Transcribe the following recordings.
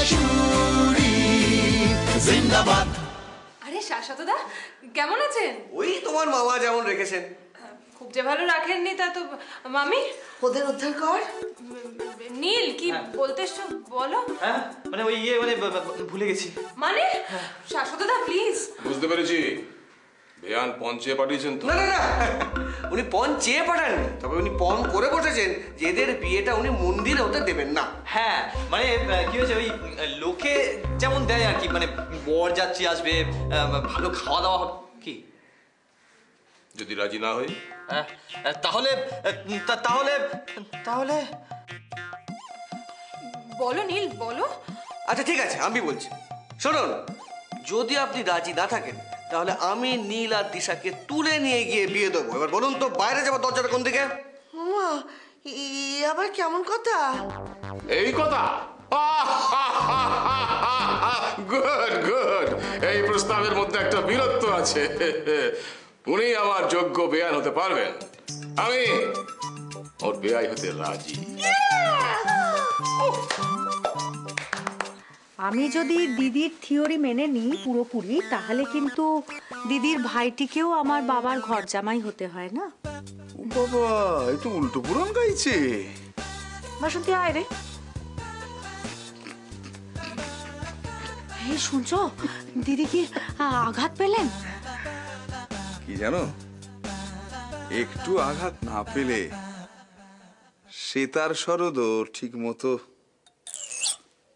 শাশুড়ি জিন্দাবাদ। আরে শাশ্বতদা কেমন আছেন? ওই তোমার মামা যেমন রেখেছেন। খুব যে ভালো রাখেননি তা তো। মামি ওদের উদ্ধার কর। নীল কি বলতে বলো। হ্যাঁ মানে ওই মানে ভুলে গেছি। মানে শাশ্বতদা প্লিজ। বুঝতে পেরেছি, বেয়ান পণ চেয়ে পাঠিয়েছেন তো? না না না, উনি পণ চেয়ে পাঠাননি, তবে উনি পণ করে বসেছেন যে এদের বিয়েটা উনি মন্দিরে হতে দেবেন না। হ্যাঁ মানে কি হয়েছে, ওই লোকে যেমন দেয় আর কি, মানে বর যাত্রী আসবে, ভালো খাওয়া দাওয়া হবে। কি যদি রাজি না হই? তাহলে তাহলে তাহলে বলো নীল বলো। আচ্ছা ঠিক আছে, আমি বলছি শুনুন, যদি আপনি রাজি না থাকেন তাহলে আমি নীল আর দিশাকে তুলে নিয়ে গিয়ে বিয়ে দেবো। এবার বলুন তো বাইরে যাবো দরজাটা কোন দিকে? মামা আবার কেমন কথা? এই কথা? গুড গুড, এই প্রস্তাবের মধ্যে একটা বীরত্ব আছে। উনি আমার যোগ্য বেয়ান হতে পারবেন, আমি ওর বেয়াই হতে রাজি। আমি যদি দিদির থিওরি মেনে নিই পুরোপুরি, তাহলে কিন্তু দিদির ভাইটিকেও আমার বাবার ঘর জামাই হতে হয় না? বাবা একটু উল্টো পুরাণ গাইছে। বাসন্তী আয় রে। এই শুনছো, দিদি কি আঘাত পেলেন? কি জানো, একটু আঘাত না পেলে সে তার শরদও ঠিক মতো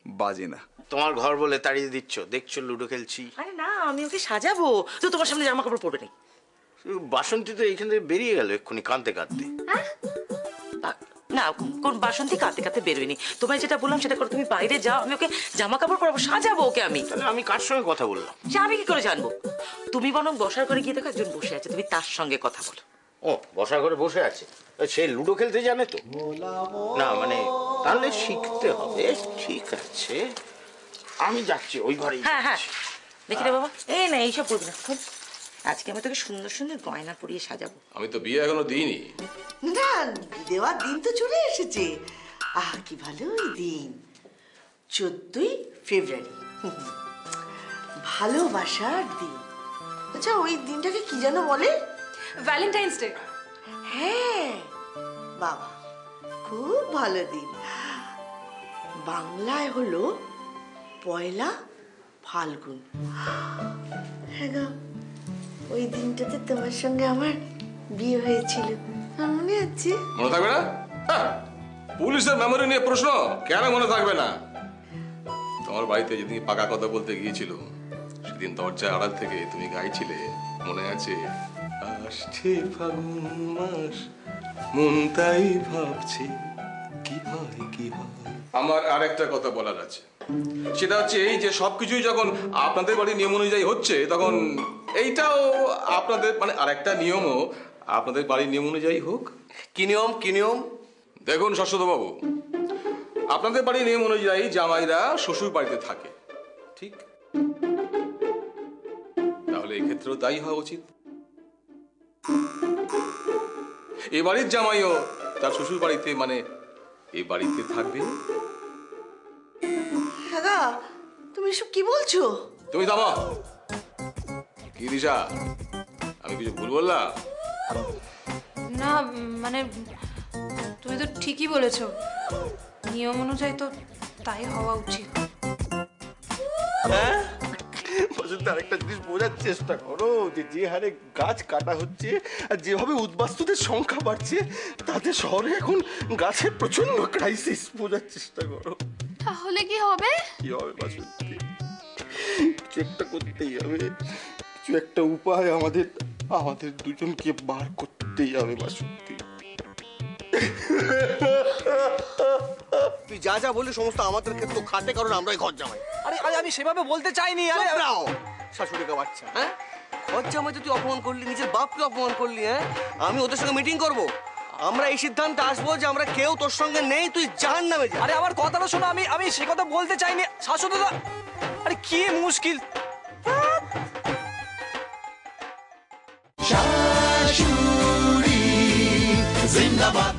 বাজে না। তোমার ঘর বলে তাড়িয়ে দিচ্ছ, দেখছো লুডো খেলছি। আরে না, আমি ওকে সাজাবো তো, তোমার সামনে জামা কাপড় পরবে না। বাসন্তী তো এইখান থেকে বেরিয়ে গেল এক্ষুনি কাঁদতে কাঁদতে। না, কোন বাসন্তী কাঁদতে কাঁদতে বেরোয়নি। তোমায় যেটা বললাম সেটা করো, তুমি বাইরে যাও, আমি ওকে জামা কাপড় পরাবো, সাজাবো ওকে আমি। তাহলে আমি কার সঙ্গে কথা বললাম? সে আমি কি করে জানবো? তুমি বরং বসার ঘরে গিয়ে দেখো একজন বসে আছে, তুমি তার সঙ্গে কথা বলো। ও বসা করে বসে আছে, সে লুডো খেলতে জানে তো? না মানে তাহলে শিখতে হবে। ঠিক আছে আমি যাচ্ছি ওই ঘরে। হ্যাঁ হ্যাঁ দেখি রে বাবা, এই না এইসব করবি না। আজকে আমি তোকে সুন্দর সুন্দর গয়না পরিয়ে সাজাবো। আমি তো বিয়ে এখনো দিইনি। না, দেওয়ার দিন তো চলে এসেছে। আহ কি ভালো ওই দিন, 14ই ফেব্রুয়ারি, ভালোবাসার দিন। আচ্ছা ওই দিনটাকে কি যেন বলে? Valentine's day. হ্যাঁ বাবা, খুব ভালো দিন। বাংলায় হলো পয়লা ফাল্গুন। হ্যাঁ গো, ওই দিনটাতে তোমার সঙ্গে আমার বিয়ে হয়েছিল, মনে আছে? মনে থাকবে না? পুলিশের মেমোরি নিয়ে প্রশ্ন, কেন মনে থাকবে না? তোমার বাড়িতে যেদিন পাকা কথা বলতে গিয়েছিল, সেদিন দরজার আড়াল থেকে তুমি গাইছিলে, মনে আছে? আসছে ফাগুন মাস, মন তাই ভাবছি কি হয় কি হয়। আমার আরেকটা কথা বলার আছে, সেটা হচ্ছে এই যে সবকিছুই যখন আপনাদের বাড়ির নিয়ম অনুযায়ী হচ্ছে, তখন এইটাও আপনাদের মানে আরেকটা নিয়মও আপনাদের বাড়ির নিয়ম অনুযায়ী হোক। কি নিয়ম কি নিয়ম? দেখুন শাশ্বত বাবু, আপনাদের বাড়ির নিয়ম অনুযায়ী জামাইরা শ্বশুর বাড়িতে থাকে, ঠিক? তাহলে এই ক্ষেত্রেও তাই হওয়া উচিত। এই বাড়ির জামাইও তার শ্বশুর বাড়িতে মানে এই বাড়িতে থাকবে। হ্যাঁ তুমি এসব কি বলছো? তুমি থামো। কি দিশা, আমি কিছু ভুল বললাম? না মানে তুমি তো ঠিকই বলেছো, নিয়ম অনুযায়ী তো তাই হওয়া উচিত। হ্যাঁ বসন্ত, আরেকটা জিনিস বোঝার চেষ্টা করো, যে হারে গাছ কাটা হচ্ছে আর যেভাবে উদ্বাস্তুদের সংখ্যা বাড়ছে, তাতে শহরে এখন গাছের প্রচন্ড ক্রাইসিস। বোঝার চেষ্টা করো। তাহলে কি হবে? কি হবে বাসন্তী, কিছু একটা করতেই হবে। কিছু একটা উপায় আমাদের দুজনকে বার করতেই হবে বাসন্তী। তুই যা যা বলি সমস্ত আমাদের ক্ষেত্রে খাটে, কারণ আমরাই ঘর জামাই। আরে আরে আমি সেভাবে বলতে চাইনি। আরে শাশুড়িকে বাচ্চা, হ্যাঁ ঘর জামাই তুই অপমান করলি, নিজের বাপকে অপমান করলি। হ্যাঁ আমি ওদের সঙ্গে মিটিং করব, আমরা এই সিদ্ধান্তে আসবো যে আমরা কেউ তোর সঙ্গে নেই, তুই জাহান্নামে যা। আরে আমার কথাটা শোনো, আমি সে কথা বলতে চাইনি শাশ্বতদা। আরে কি মুশকিল। শাশুড়ি জিন্দাবাদ।